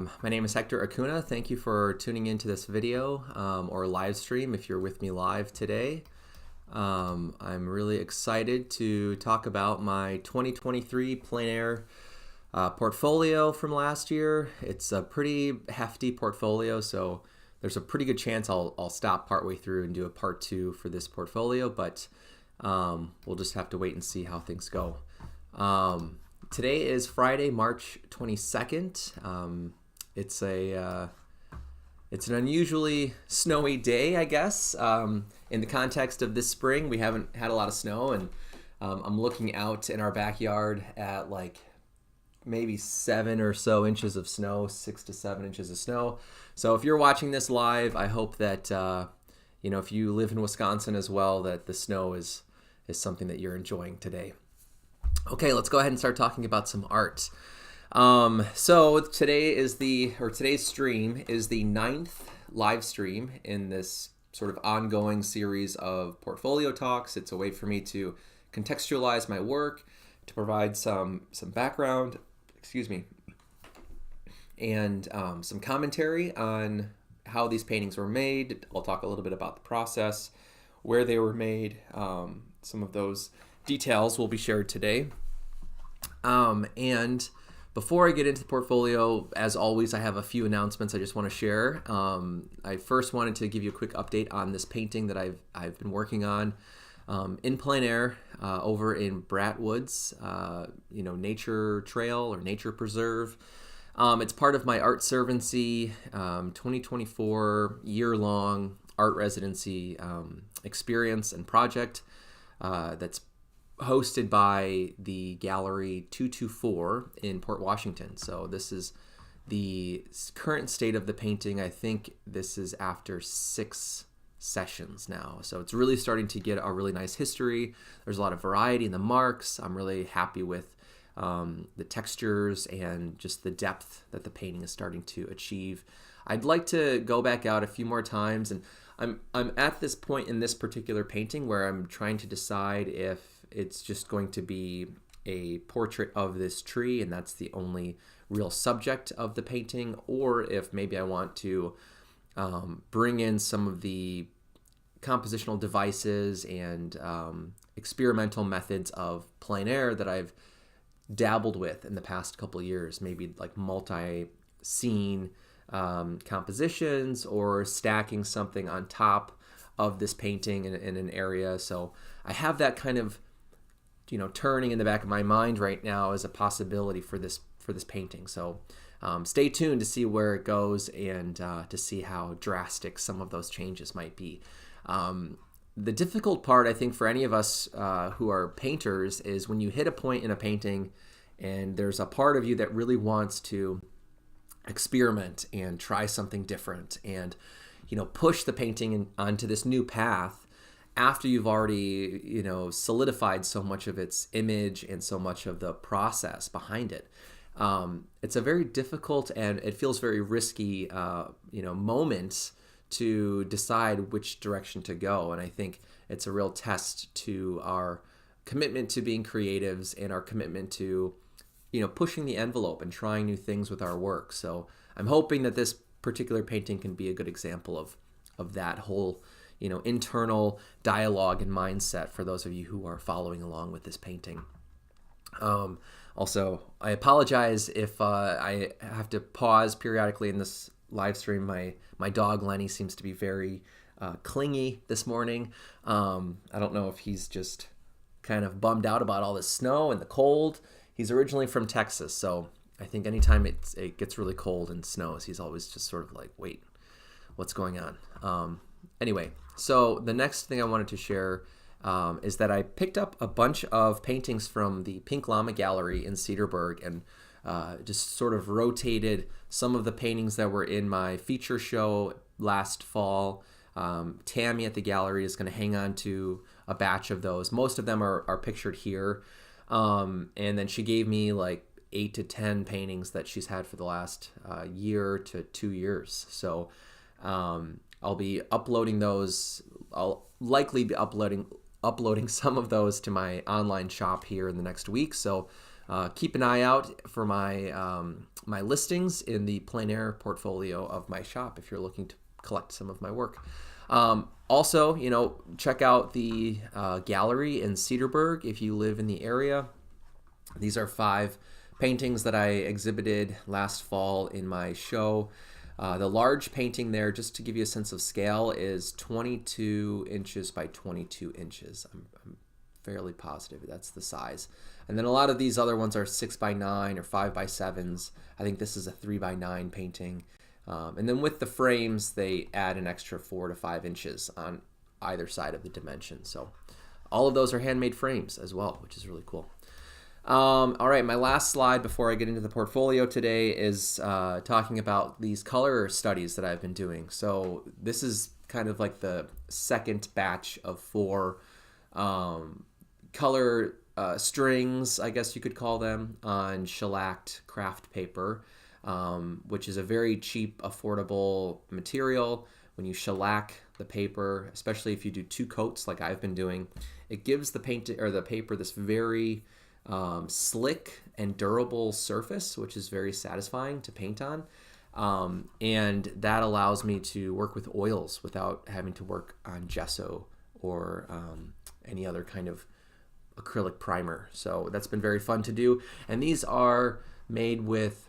My name is Hector Acuna. Thank you for tuning into this video or live stream if you're with me live today. I'm really excited to talk about my 2023 plein air portfolio from last year. It's a pretty hefty portfolio, so there's a pretty good chance I'll stop partway through and do a part two for this portfolio, but we'll just have to wait and see how things go. Today is Friday, March 22nd. It's an unusually snowy day, I guess. In the context of this spring, we haven't had a lot of snow, and I'm looking out in our backyard at like maybe 7 or so inches of snow, 6 to 7 inches of snow. So if you're watching this live, I hope that if you live in Wisconsin as well, that the snow is something that you're enjoying today. Okay, let's go ahead and start talking about some art. So today's stream is the 9th live stream in this sort of ongoing series of portfolio talks. It's a way for me to contextualize my work, to provide some background, and some commentary on how these paintings were made. I'll talk a little bit about the process, where they were made. Some of those details will be shared today. And before I get into the portfolio, as always, I have a few announcements I just want to share. I first wanted to give you a quick update on this painting that I've been working on in plein air over in Bratt Woods, nature trail or nature preserve. It's part of my Art Servancy 2024 year-long art residency experience and project that's hosted by the Gallery 224 in Port Washington. So this is the current state of the painting. I think this is after 6 sessions now. So it's really starting to get a really nice history. There's a lot of variety in the marks. I'm really happy with the textures and just the depth that the painting is starting to achieve. I'd like to go back out a few more times, and I'm at this point in this particular painting where I'm trying to decide if it's just going to be a portrait of this tree and that's the only real subject of the painting, or if maybe I want to bring in some of the compositional devices and experimental methods of plein air that I've dabbled with in the past couple of years, maybe like multi-scene compositions or stacking something on top of this painting in an area. So I have that kind of turning in the back of my mind right now as a possibility for this painting. So stay tuned to see where it goes and to see how drastic some of those changes might be. The difficult part, I think, for any of us who are painters is when you hit a point in a painting and there's a part of you that really wants to experiment and try something different and push the painting onto this new path after you've already solidified so much of its image and so much of the process behind it. It's a very difficult and it feels very risky moment to decide which direction to go, and I think it's a real test to our commitment to being creatives and our commitment to pushing the envelope and trying new things with our work. So I'm hoping that this particular painting can be a good example of that whole internal dialogue and mindset for those of you who are following along with this painting. Also, I apologize if I have to pause periodically in this live stream. My dog Lenny seems to be very clingy this morning. I don't know if he's just kind of bummed out about all this snow and the cold. He's originally from Texas, so I think anytime it gets really cold and snows, he's always just sort of like, wait, what's going on? Anyway, so the next thing I wanted to share is that I picked up a bunch of paintings from the Pink Llama Gallery in Cedarburg and just sort of rotated some of the paintings that were in my feature show last fall. Tammy at the gallery is going to hang on to a batch of those. Most of them are pictured here. And then she gave me like 8 to 10 paintings that she's had for the last year to 2 years. So I'll be uploading those. I'll likely be uploading some of those to my online shop here in the next week. So keep an eye out for my listings in the plein air portfolio of my shop if you're looking to collect some of my work. Also, check out the gallery in Cedarburg if you live in the area. These are 5 paintings that I exhibited last fall in my show. The large painting there, just to give you a sense of scale, is 22 inches by 22 inches. I'm fairly positive that's the size. And then a lot of these other ones are 6 by 9 or 5 by 7s. I think this is a 3 by 9 painting. And then with the frames, they add an extra 4 to 5 inches on either side of the dimension. So all of those are handmade frames as well, which is really cool. All right, my last slide before I get into the portfolio today is talking about these color studies that I've been doing. So this is kind of like the second batch of 4 color strings, I guess you could call them, on shellacked craft paper, which is a very cheap, affordable material. When you shellac the paper, especially if you do 2 coats like I've been doing, it gives the paper this very slick and durable surface, which is very satisfying to paint on. And that allows me to work with oils without having to work on gesso or any other kind of acrylic primer. So that's been very fun to do. And these are made with,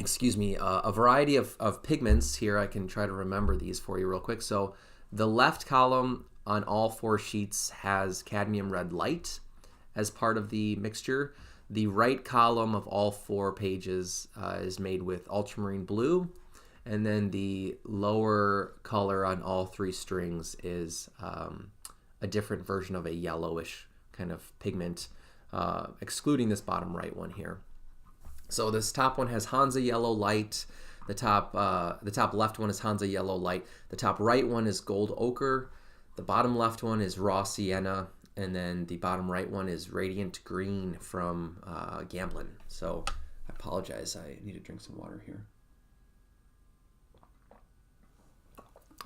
a variety of pigments. Here I can try to remember these for you real quick. So the left column on all 4 sheets has cadmium red light as part of the mixture. The right column of all 4 pages is made with ultramarine blue, and then the lower color on all 3 strings is a different version of a yellowish kind of pigment, excluding this bottom right one here. So this top one has Hansa yellow light. The top left one is Hansa yellow light. The top right one is gold ochre. The bottom left one is raw sienna. And then the bottom right one is Radiant Green from Gamblin. So I apologize, I need to drink some water here.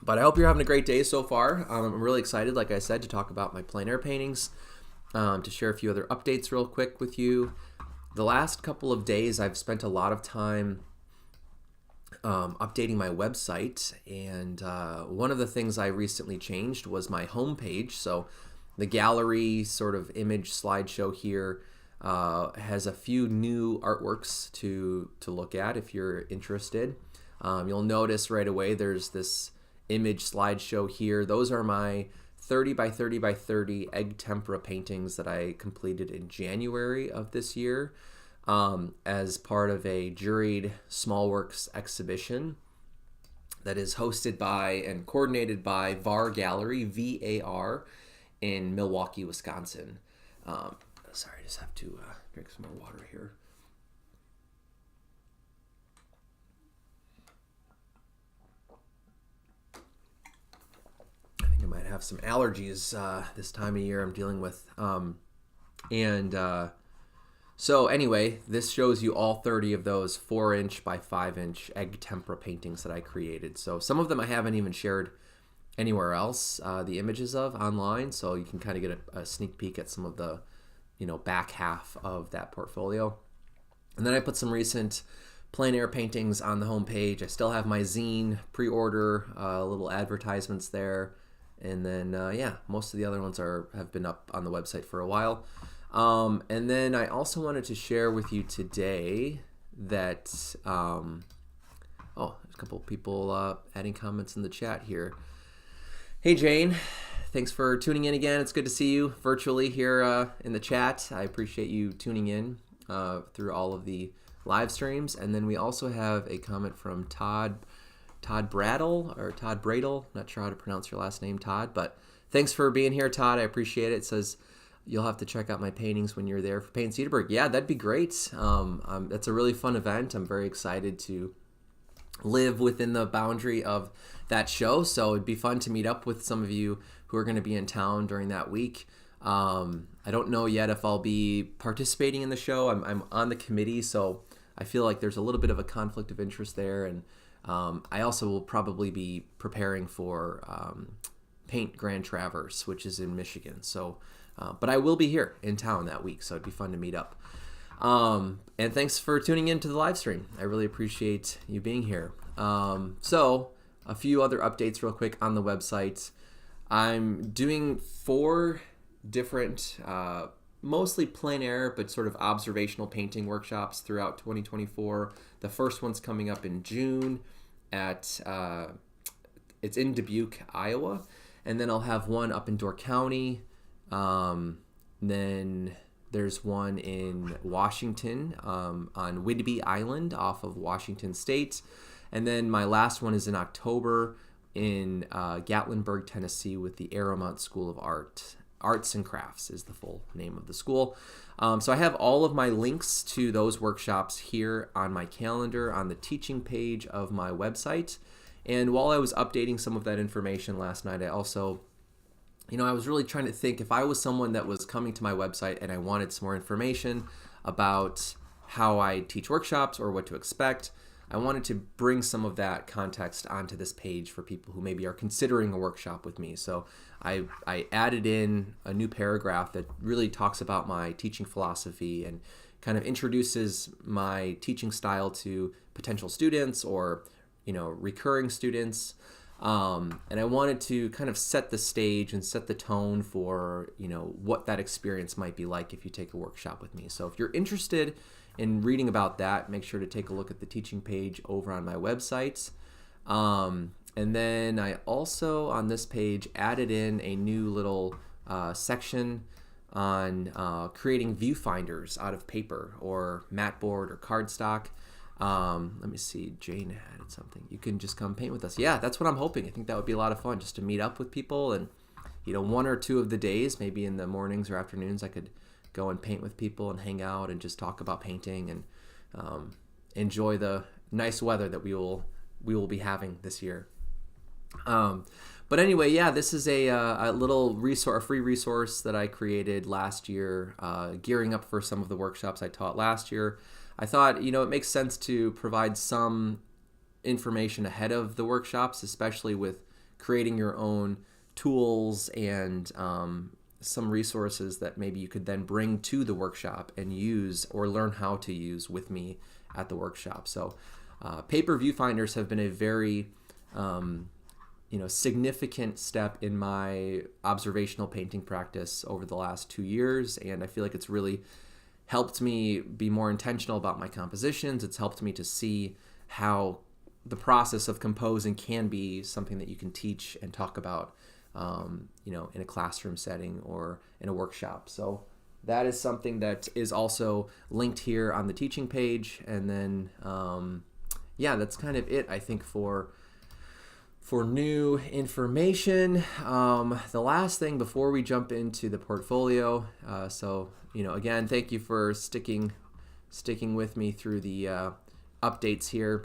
But I hope you're having a great day so far. I'm really excited, like I said, to talk about my plein air paintings, to share a few other updates real quick with you. The last couple of days I've spent a lot of time updating my website, and one of the things I recently changed was my homepage. So the gallery sort of image slideshow here has a few new artworks to look at if you're interested. You'll notice right away there's this image slideshow here. Those are my 30 by 30 by 30 egg tempera paintings that I completed in January of this year as part of a juried small works exhibition that is hosted by and coordinated by VAR Gallery, VAR, in Milwaukee, Wisconsin. Sorry, I just have to drink some more water here. I think I might have some allergies this time of year I'm dealing with. So anyway, this shows you all 30 of those 4-inch by 5-inch egg tempera paintings that I created. So some of them I haven't even shared anywhere else the images of online, so you can kind of get a sneak peek at some of the back half of that portfolio. And then I put some recent plein air paintings on the homepage. I still have my zine pre-order little advertisements there, and then most of the other ones have been up on the website for a while. And then I also wanted to share with you today that there's a couple people adding comments in the chat here. Hey Jane, thanks for tuning in again. It's good to see you virtually here in the chat. I appreciate you tuning in through all of the live streams. And then we also have a comment from Todd Bradle. Not sure how to pronounce your last name, Todd, but thanks for being here, Todd. I appreciate it. It says you'll have to check out my paintings when you're there for Paint Cedarburg. Yeah, that'd be great. That's a really fun event. I'm very excited to live within the boundary of that show, so it'd be fun to meet up with some of you who are going to be in town during that week. I don't know yet if I'll be participating in the show. I'm on the committee, so I feel like there's a little bit of a conflict of interest there, and I also will probably be preparing for Paint Grand Traverse, which is in Michigan. So, but I will be here in town that week, so it'd be fun to meet up. And thanks for tuning in to the live stream. I really appreciate you being here. So a few other updates real quick on the website. I'm doing 4 different, mostly plein air, but sort of observational painting workshops throughout 2024. The first one's coming up in June at, it's in Dubuque, Iowa. And then I'll have one up in Door County. Then there's one in Washington, on Whidbey Island off of Washington State. And then my last one is in October in Gatlinburg, Tennessee with the Aramont School of Arts and Crafts is the full name of the school. So I have all of my links to those workshops here on my calendar on the teaching page of my website. And while I was updating some of that information last night, I also, I was really trying to think if I was someone that was coming to my website and I wanted some more information about how I teach workshops or what to expect, I wanted to bring some of that context onto this page for people who maybe are considering a workshop with me. So I added in a new paragraph that really talks about my teaching philosophy and kind of introduces my teaching style to potential students or, recurring students. And I wanted to kind of set the stage and set the tone for, what that experience might be like if you take a workshop with me. So if you're interested in reading about that, make sure to take a look at the teaching page over on my website. And then I also, on this page, added in a new little section on creating viewfinders out of paper or mat board or cardstock. Let me see, Jane added something. You can just come paint with us. Yeah, that's what I'm hoping. I think that would be a lot of fun just to meet up with people and, 1 or 2 of the days, maybe in the mornings or afternoons, I could go and paint with people and hang out and just talk about painting and enjoy the nice weather that we will be having this year. But anyway, yeah, this is a little resource, a free resource that I created last year, gearing up for some of the workshops I taught last year. I thought, it makes sense to provide some information ahead of the workshops, especially with creating your own tools and some resources that maybe you could then bring to the workshop and use or learn how to use with me at the workshop. So paper viewfinders have been a very significant step in my observational painting practice over the last 2 years, and I feel like it's really helped me be more intentional about my compositions. It's helped me to see how the process of composing can be something that you can teach and talk about, in a classroom setting or in a workshop. So that is something that is also linked here on the teaching page. And then, that's kind of it, I think, for new information. The last thing before we jump into the portfolio, again, thank you for sticking with me through the updates here.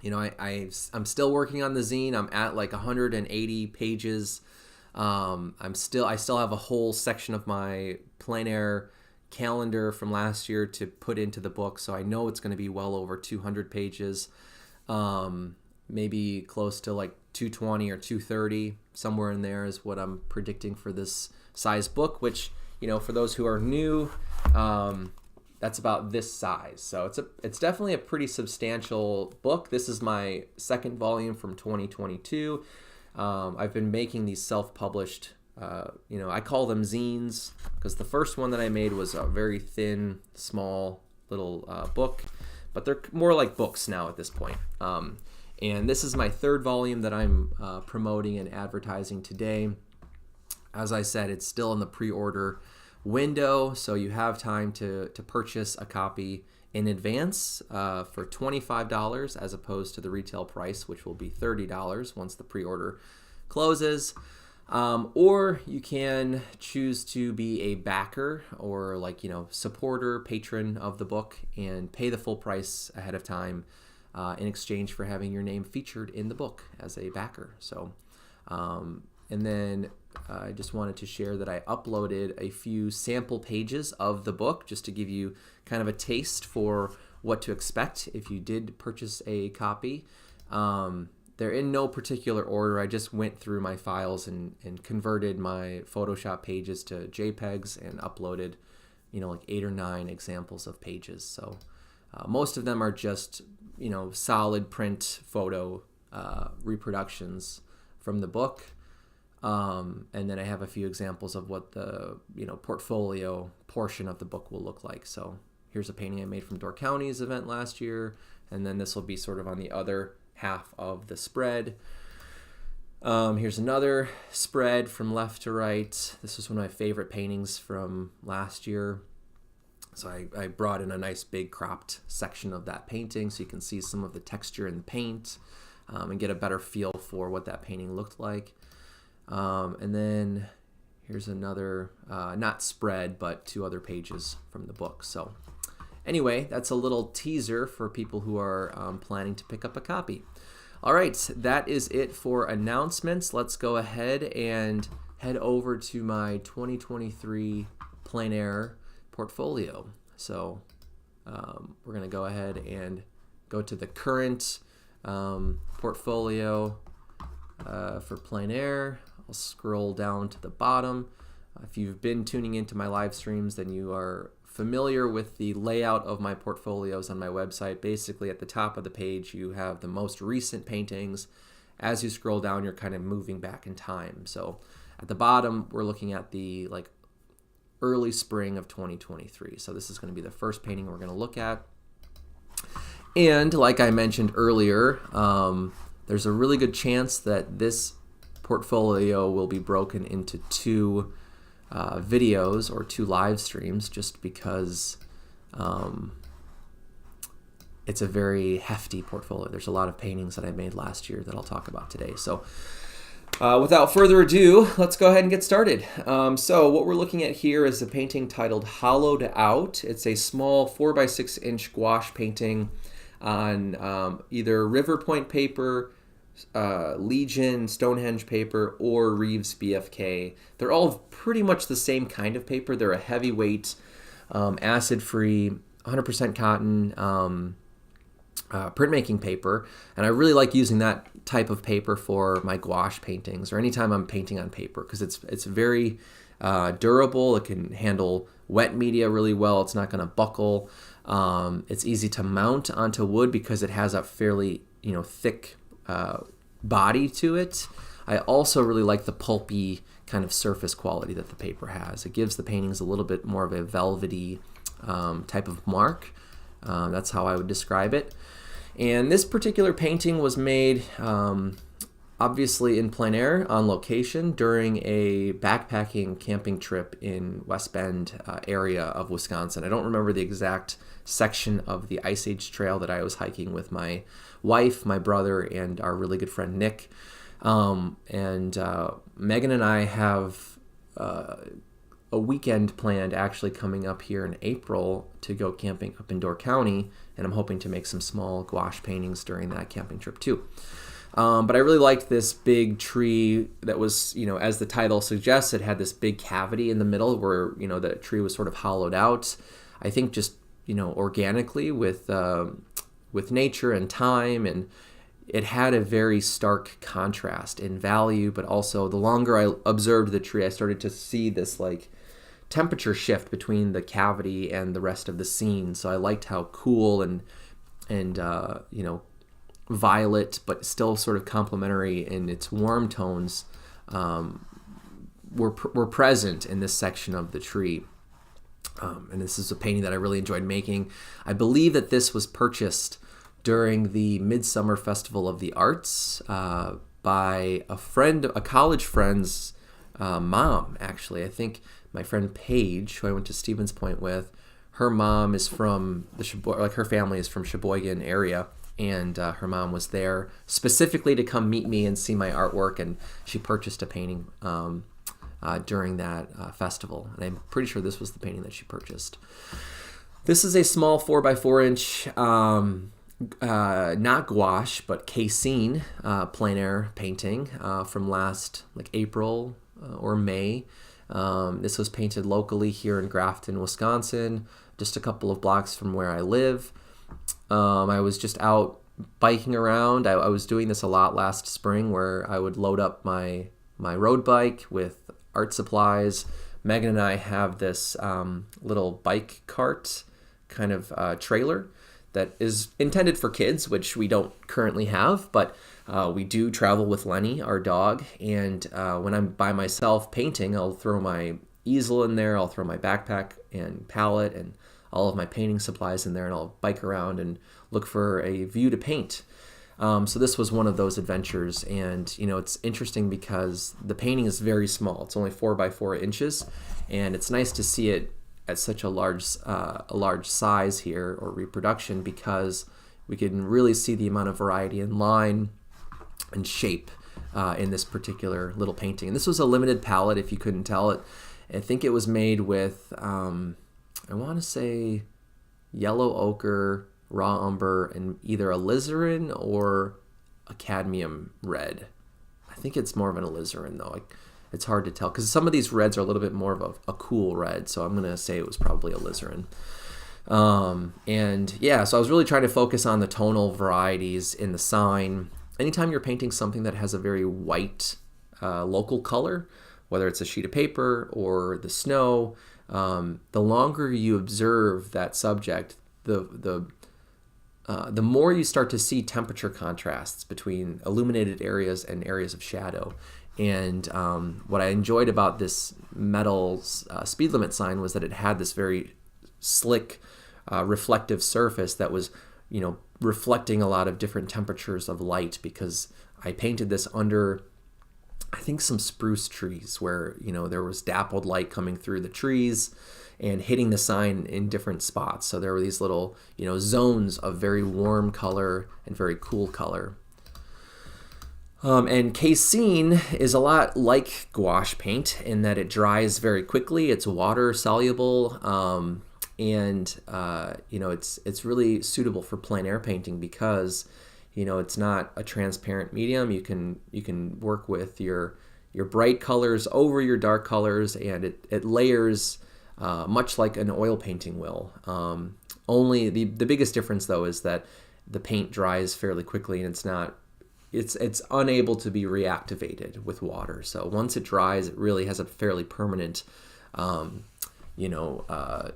I'm still working on the zine. I'm at like 180 pages. I still have a whole section of my plein air calendar from last year to put into the book, so I know it's going to be well over 200 pages. Maybe close to like 220 or 230, somewhere in there is what I'm predicting for this size book, which, for those who are new, that's about this size. So it's definitely a pretty substantial book. This is my second volume from 2022. I've been making these self-published, I call them zines because the first one that I made was a very thin, small little book, but they're more like books now at this point. And this is my third volume that I'm promoting and advertising today. As I said, it's still in the pre-order window, so you have time to purchase a copy in advance for $25 as opposed to the retail price, which will be $30 once the pre-order closes. Or you can choose to be a backer or supporter, patron of the book and pay the full price ahead of time in exchange for having your name featured in the book as a backer. So, and then I just wanted to share that I uploaded a few sample pages of the book just to give you kind of a taste for what to expect if you did purchase a copy. They're in no particular order. I just went through my files and converted my Photoshop pages to JPEGs and uploaded like 8 or 9 examples of pages. So most of them are just, solid print photo reproductions from the book. And then I have a few examples of what the, portfolio portion of the book will look like. So here's a painting I made from Door County's event last year. And then this will be sort of on the other half of the spread. Here's another spread from left to right. This was one of my favorite paintings from last year. So I brought in a nice big cropped section of that painting so you can see some of the texture in the paint and get a better feel for what that painting looked like. And then here's another, not spread, but 2 other pages from the book. So anyway, that's a little teaser for people who are planning to pick up a copy. All right, that is it for announcements. Let's go ahead and head over to my 2023 plein air portfolio. So we're going to go ahead and go to the current portfolio for plein air. I'll scroll down to the bottom. If you've been tuning into my live streams, then you are familiar with the layout of my portfolios on my website. Basically, at the top of the page, you have the most recent paintings. As you scroll down, you're kind of moving back in time. So at the bottom, we're looking at the early spring of 2023. So this is going to be the first painting we're going to look at. And like I mentioned earlier, there's a really good chance that this portfolio will be broken into 2 videos or 2 live streams, just because it's a very hefty portfolio. There's a lot of paintings that I made last year that I'll talk about today. So without further ado, let's go ahead and get started. So what we're looking at here is a painting titled Hollowed Out. It's a small 4x6 inch gouache painting on either River Point paper, Legion, Stonehenge paper, or Reeves BFK. They're all pretty much the same kind of paper. They're a heavyweight, acid-free, 100% cotton printmaking paper, and I really like using that type of paper for my gouache paintings or anytime I'm painting on paper, because it's very durable. It can handle wet media really well. It's not going to buckle. It's easy to mount onto wood because it has a fairly thick body to it. I also really like the pulpy kind of surface quality that the paper has. It gives the paintings a little bit more of a velvety type of mark. That's how I would describe it. And this particular painting was made obviously in plein air on location during a backpacking camping trip in West Bend area of Wisconsin. I don't remember the exact section of the Ice Age Trail that I was hiking with my wife, my brother, and our really good friend Nick. And Megan and I have a weekend planned actually coming up here in April to go camping up in Door County, and I'm hoping to make some small gouache paintings during that camping trip too. But I really liked this big tree that was, as the title suggests, it had this big cavity in the middle where, the tree was sort of hollowed out. I think just, organically with nature and time, and it had a very stark contrast in value, but also the longer I observed the tree, I started to see this temperature shift between the cavity and the rest of the scene. So I liked how cool and violet, but still sort of complementary in its warm tones were present in this section of the tree. And this is a painting that I really enjoyed making. I believe that this was purchased during the Midsummer Festival of the Arts by a college friend's mom, actually. I think my friend Paige, who I went to Stevens Point with, her mom is from her family is from Sheboygan area, and her mom was there specifically to come meet me and see my artwork, and she purchased a painting during that festival, and I'm pretty sure this was the painting that she purchased. This is a small 4x4 inch, not gouache, but casein plein air painting from last April or May. This was painted locally here in Grafton, Wisconsin, just a couple of blocks from where I live. I was just out biking around. I was doing this a lot last spring, where I would load up my road bike with art supplies, Megan and I have this little bike cart kind of trailer that is intended for kids, which we don't currently have, but we do travel with Lenny, our dog, and when I'm by myself painting, I'll throw my easel in there, I'll throw my backpack and palette and all of my painting supplies in there, and I'll bike around and look for a view to paint. So this was one of those adventures, and it's interesting because the painting is very small. It's only 4 by 4 inches, and it's nice to see it at such a large size here, or reproduction, because we can really see the amount of variety in line and shape in this particular little painting. And this was a limited palette, if you couldn't tell it. I think it was made with I want to say yellow ochre, raw umber, and either alizarin or a cadmium red. I think it's more of an alizarin though. It's hard to tell because some of these reds are a little bit more of a cool red, so I'm going to say it was probably alizarin. And yeah, so I was really trying to focus on the tonal varieties in the sign. Anytime you're painting something that has a very white local color, whether it's a sheet of paper or the snow, the longer you observe that subject, the more you start to see temperature contrasts between illuminated areas and areas of shadow. And what I enjoyed about this metal speed limit sign was that it had this very slick reflective surface that was reflecting a lot of different temperatures of light, because I painted this under, I think, some spruce trees where there was dappled light coming through the trees and hitting the sign in different spots. So there were these little zones of very warm color and very cool color. And casein is a lot like gouache paint in that it dries very quickly. It's water soluble, and it's really suitable for plein air painting because it's not a transparent medium. You can work with your bright colors over your dark colors, and it layers much like an oil painting will. Only the biggest difference though is that the paint dries fairly quickly, and it's unable to be reactivated with water. So once it dries, it really has a fairly permanent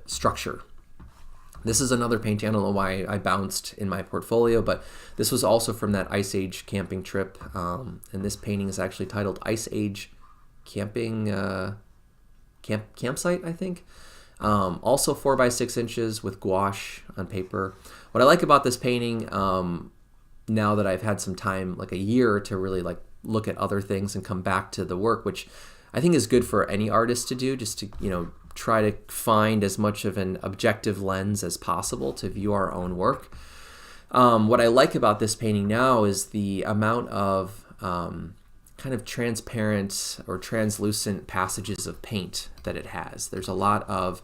structure. This is another painting. I don't know why I bounced in my portfolio, but this was also from that Ice Age camping trip. And this painting is actually titled Ice Age Camping Campsite, I think. Also 4 by 6 inches with gouache on paper. What I like about this painting, now that I've had some time, like a year, to really look at other things and come back to the work, which I think is good for any artist to do, just to try to find as much of an objective lens as possible to view our own work. What I like about this painting now is the amount of kind of transparent or translucent passages of paint that it has. There's a lot of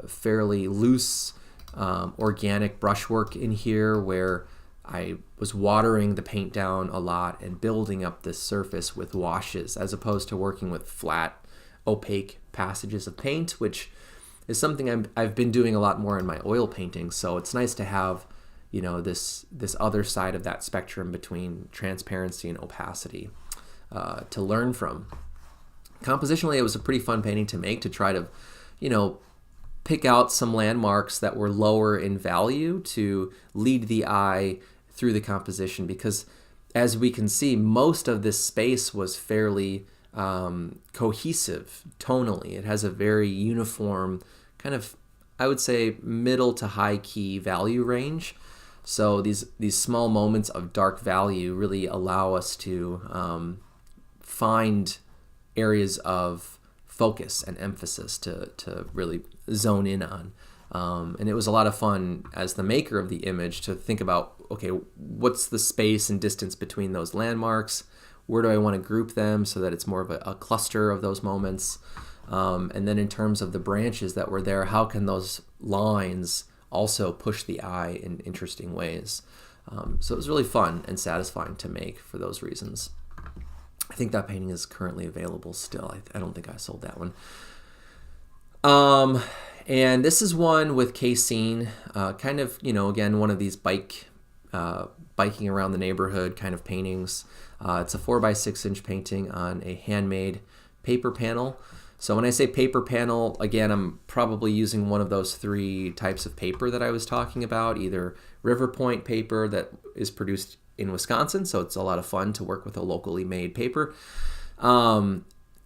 fairly loose organic brushwork in here where I was watering the paint down a lot and building up this surface with washes, as opposed to working with flat, opaque passages of paint, which is something I've been doing a lot more in my oil paintings. So it's nice to have this other side of that spectrum between transparency and opacity to learn from. Compositionally, it was a pretty fun painting to make, to try to pick out some landmarks that were lower in value to lead the eye through the composition, because as we can see, most of this space was fairly cohesive tonally. It has a very uniform kind of, I would say, middle to high key value range. So these small moments of dark value really allow us to find areas of focus and emphasis to really zone in on. And it was a lot of fun as the maker of the image to think about, okay, what's the space and distance between those landmarks? Where do I want to group them so that it's more of a cluster of those moments? And then in terms of the branches that were there, how can those lines also push the eye in interesting ways? So it was really fun and satisfying to make for those reasons. I think that painting is currently available still. I don't think I sold that one. And this is one with casein, kind of, again, one of these biking around the neighborhood kind of paintings. It's a 4 by 6 inch painting on a handmade paper panel. So when I say paper panel, again, I'm probably using one of those 3 types of paper that I was talking about, either River Point paper that is produced in Wisconsin, so it's a lot of fun to work with a locally made paper. Reeves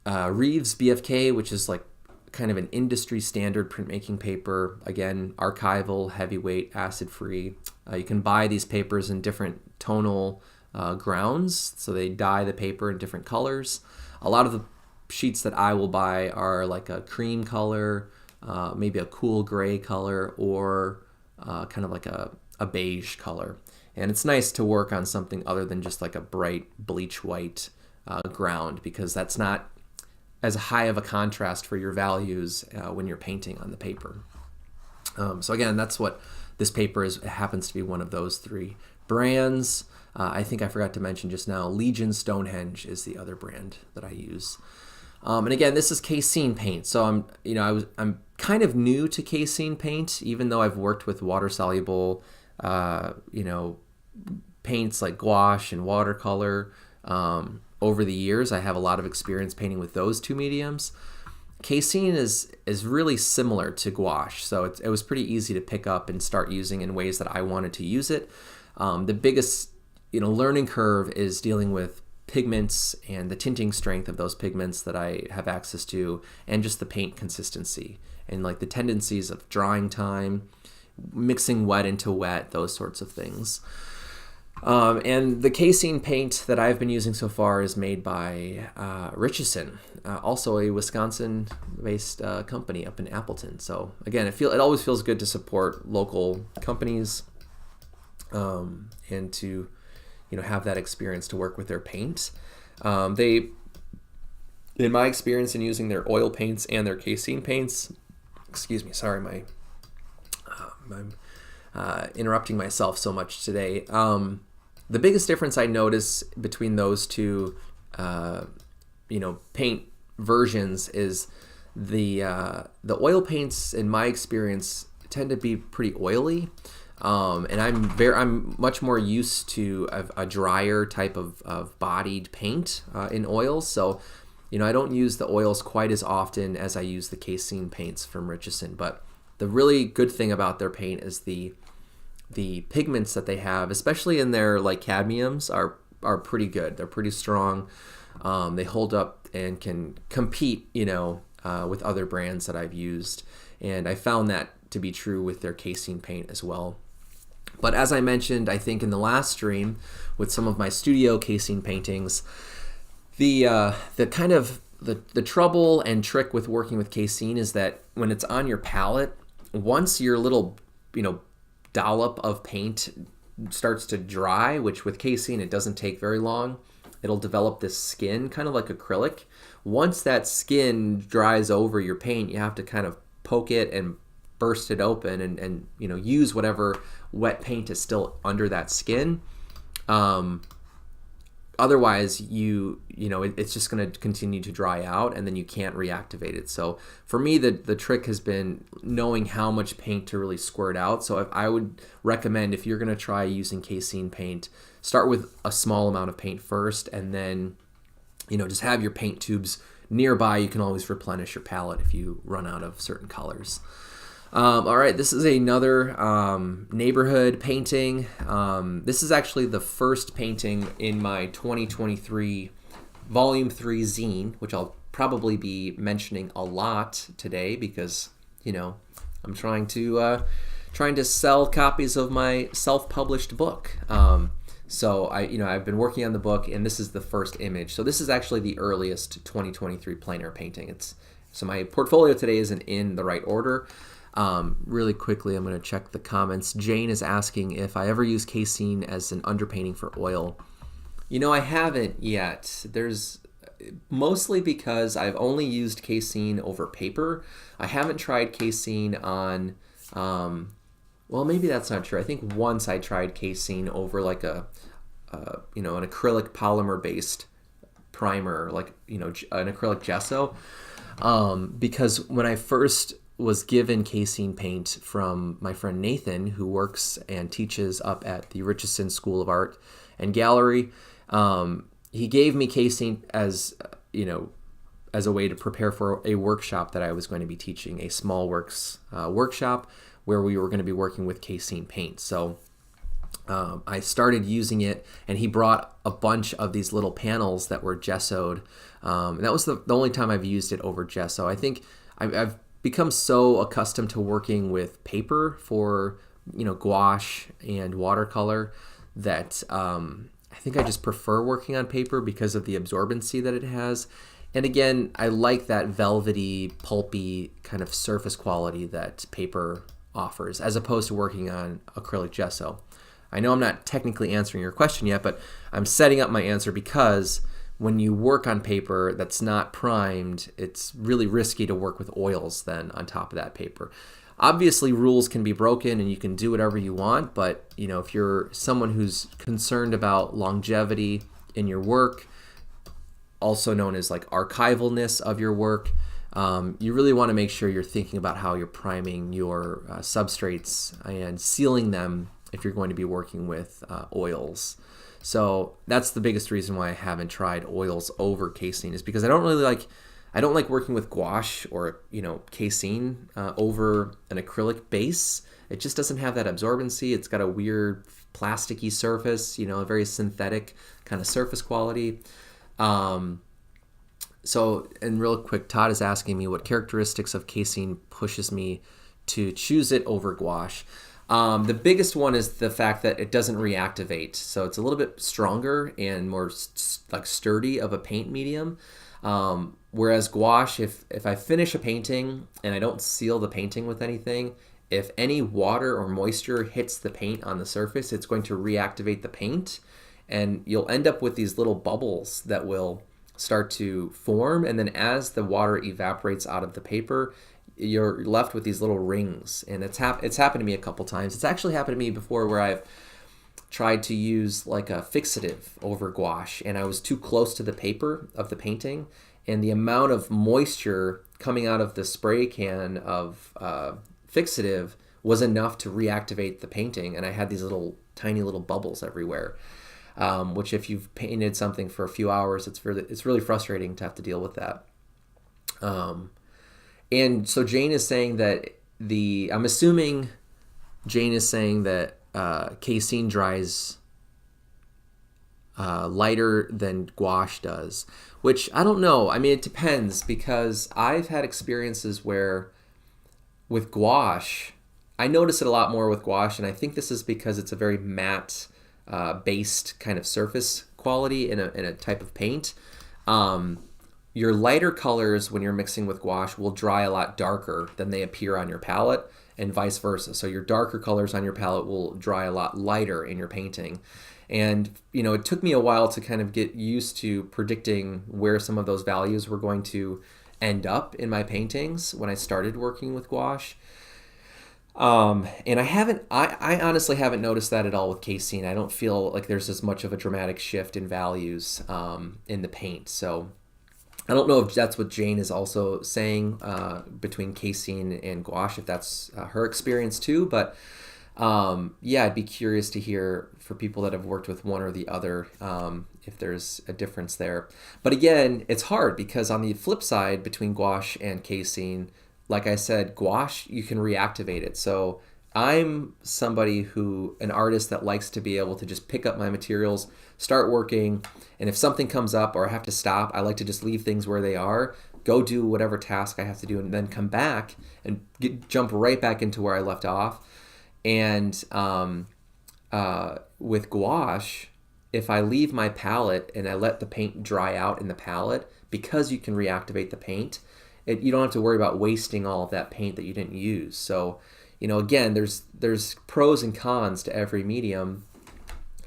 BFK, which is like kind of an industry standard printmaking paper. Again, archival, heavyweight, acid-free. You can buy these papers in different tonal grounds, so they dye the paper in different colors. A lot of the sheets that I will buy are like a cream color, maybe a cool gray color, or kind of like a beige color. And it's nice to work on something other than just like a bright bleach white ground, because that's not as high of a contrast for your values when you're painting on the paper. So again, that's what this paper is. It happens to be one of those 3 brands. I think I forgot to mention just now, Legion Stonehenge is the other brand that I use. And again, this is casein paint. So I'm kind of new to casein paint, even though I've worked with water soluble, paints like gouache and watercolor. Over the years, I have a lot of experience painting with those 2 mediums. Casein is really similar to gouache, so it was pretty easy to pick up and start using in ways that I wanted to use it. The biggest learning curve is dealing with pigments and the tinting strength of those pigments that I have access to, and just the paint consistency and like the tendencies of drying time, mixing wet into wet, those sorts of things. And the casein paint that I've been using so far is made by Richardson, also a Wisconsin-based company up in Appleton. So again, it always feels good to support local companies, and to have that experience to work with their paint. They, in my experience in using their oil paints and their casein paints, excuse me, sorry, I'm interrupting myself so much today. The biggest difference I notice between those 2, paint versions is the oil paints, in my experience, tend to be pretty oily. And I'm much more used to a drier type of bodied paint in oils. So, I don't use the oils quite as often as I use the casein paints from Richardson. But the really good thing about their paint is the pigments that they have, especially in their like cadmiums, are pretty good. They're pretty strong. They hold up and can compete, with other brands that I've used. And I found that to be true with their casein paint as well. But as I mentioned, I think in the last stream with some of my studio casein paintings, the kind of the trouble and trick with working with casein is that when it's on your palette, once your little dollop of paint starts to dry, which with casein it doesn't take very long, it'll develop this skin, kind of like acrylic. Once that skin dries over your paint, you have to kind of poke it and burst it open and use whatever wet paint is still under that skin. Otherwise, it's just going to continue to dry out, and then you can't reactivate it. So for me, the trick has been knowing how much paint to really squirt out. So I would recommend, if you're going to try using casein paint, start with a small amount of paint first, and then just have your paint tubes nearby. You can always replenish your palette if you run out of certain colors. All right, this is another neighborhood painting. This is actually the first painting in my 2023 Volume 3 zine, which I'll probably be mentioning a lot today because, I'm trying to sell copies of my self-published book. So I've been working on the book, and this is the first image. So this is actually the earliest 2023 plein air painting. So my portfolio today isn't in the right order. Really quickly, I'm going to check the comments. Jane is asking if I ever use casein as an underpainting for oil. I haven't yet. There's mostly because I've only used casein over paper. I haven't tried casein on, well, maybe that's not true. I think once I tried casein over like an acrylic polymer based primer, like, an acrylic gesso. Because when I first was given casein paint from my friend Nathan, who works and teaches up at the Richardson School of Art and Gallery. He gave me casein as, as a way to prepare for a workshop that I was going to be teaching, a small works workshop where we were going to be working with casein paint. So I started using it, and he brought a bunch of these little panels that were gessoed. And that was the only time I've used it over gesso. I think I've become so accustomed to working with paper for, gouache and watercolor that I think I just prefer working on paper because of the absorbency that it has. And again, I like that velvety, pulpy kind of surface quality that paper offers, as opposed to working on acrylic gesso. I know I'm not technically answering your question yet, but I'm setting up my answer because when you work on paper that's not primed, it's really risky to work with oils then on top of that paper. Obviously, rules can be broken and you can do whatever you want, but if you're someone who's concerned about longevity in your work, also known as like archivalness of your work, you really want to make sure you're thinking about how you're priming your substrates and sealing them if you're going to be working with oils. So that's the biggest reason why I haven't tried oils over casein, is because I don't like working with gouache or casein over an acrylic base. It just doesn't have that absorbency. It's got a weird plasticky surface, a very synthetic kind of surface quality. So, and real quick, Todd is asking me what characteristics of casein pushes me to choose it over gouache. The biggest one is the fact that it doesn't reactivate. So it's a little bit stronger and more like sturdy of a paint medium. Whereas gouache, if I finish a painting and I don't seal the painting with anything, if any water or moisture hits the paint on the surface, it's going to reactivate the paint, and you'll end up with these little bubbles that will start to form. And then as the water evaporates out of the paper, you're left with these little rings. And it's happened to me a couple times. It's actually happened to me before where I've tried to use like a fixative over gouache, and I was too close to the paper of the painting, and the amount of moisture coming out of the spray can of fixative was enough to reactivate the painting, and I had these tiny little bubbles everywhere, which if you've painted something for a few hours, it's really frustrating to have to deal with that. And so Jane is saying that I'm assuming Jane is saying that casein dries lighter than gouache does, which I don't know. I mean, it depends, because I've had experiences where with gouache, I notice it a lot more with gouache, and I think this is because it's a very matte based kind of surface quality in a type of paint. Your lighter colors when you're mixing with gouache will dry a lot darker than they appear on your palette, and vice versa. So your darker colors on your palette will dry a lot lighter in your painting. And it took me a while to kind of get used to predicting where some of those values were going to end up in my paintings when I started working with gouache. And I honestly haven't noticed that at all with casein. I don't feel like there's as much of a dramatic shift in values in the paint. So I don't know if that's what Jane is also saying between casein and gouache, if that's her experience too. But yeah, I'd be curious to hear for people that have worked with one or the other if there's a difference there. But again, it's hard because on the flip side between gouache and casein, like I said, gouache, you can reactivate it. So I'm an artist that likes to be able to just pick up my materials, start working, and if something comes up or I have to stop, I like to just leave things where they are, go do whatever task I have to do, and then come back and jump right back into where I left off. And with gouache, if I leave my palette and I let the paint dry out in the palette, because you can reactivate the paint, you don't have to worry about wasting all of that paint that you didn't use. So, again, there's pros and cons to every medium.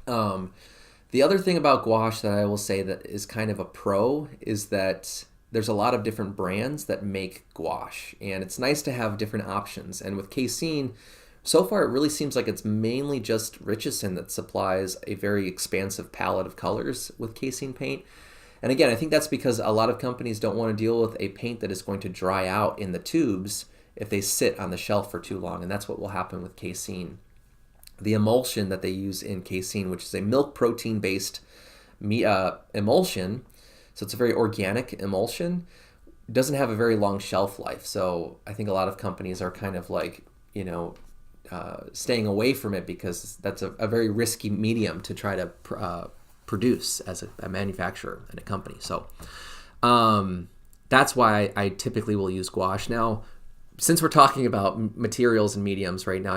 The other thing about gouache that I will say that is kind of a pro is that there's a lot of different brands that make gouache, and it's nice to have different options. And with casein, so far it really seems like it's mainly just Richardson that supplies a very expansive palette of colors with casein paint. And again, I think that's because a lot of companies don't want to deal with a paint that is going to dry out in the tubes if they sit on the shelf for too long, and that's what will happen with casein. The emulsion that they use in casein, which is a milk protein based emulsion, so it's a very organic emulsion. doesn't have a very long shelf life. So I think a lot of companies are kind of like, staying away from it because that's a very risky medium to try to produce as a manufacturer and a company. So that's why I typically will use gouache. Now, since we're talking about materials and mediums right now,